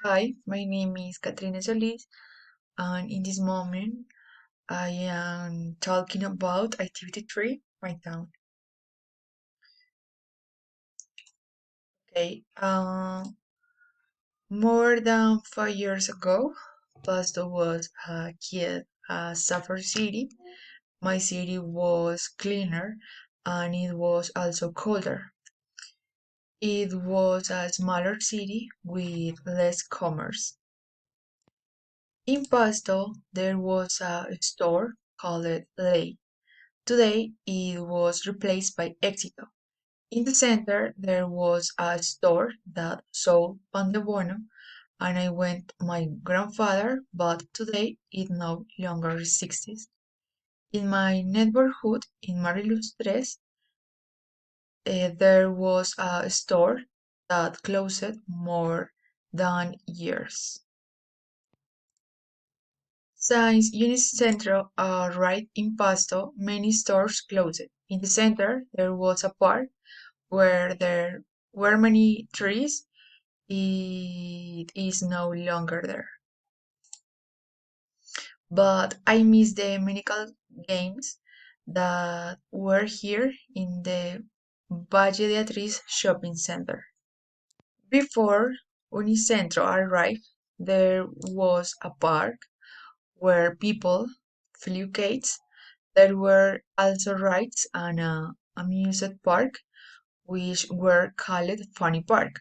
Hi, my name is Katrina Solis, and in this moment, I am talking about Activity 3, my town. Okay, more than 5 years ago, Pasto was a kid, a safer city. My city was cleaner and it was also colder. It was a smaller city with less commerce. In Pasto, there was a store called Ley. Today, it was replaced by Éxito. In the center, there was a store that sold pan de bono, and I went my grandfather, but today it no longer exists. In my neighborhood in Mariluz 3, there was a store that closed more than years. Since Unicentro arrived in Pasto, many stores closed. In the center, there was a park where there were many trees. It is no longer there. But I miss the medical games that were here in the Valle de Atriz shopping center. Before Unicentro arrived, there was a park where people flew kites. There were also rides and a amusement park, which were called Funny Park,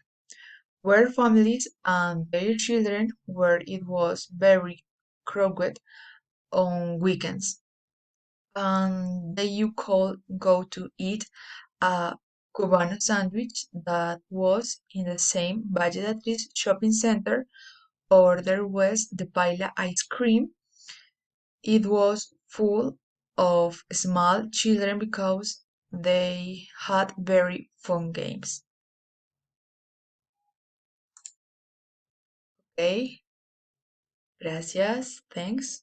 where families and their children where it was very crowded on weekends. And then you could go to eat a Cubano sandwich that was in the same Valle de Atriz shopping center, or there was the Paila ice cream. It was full of small children because they had very fun games. Okay, gracias, thanks.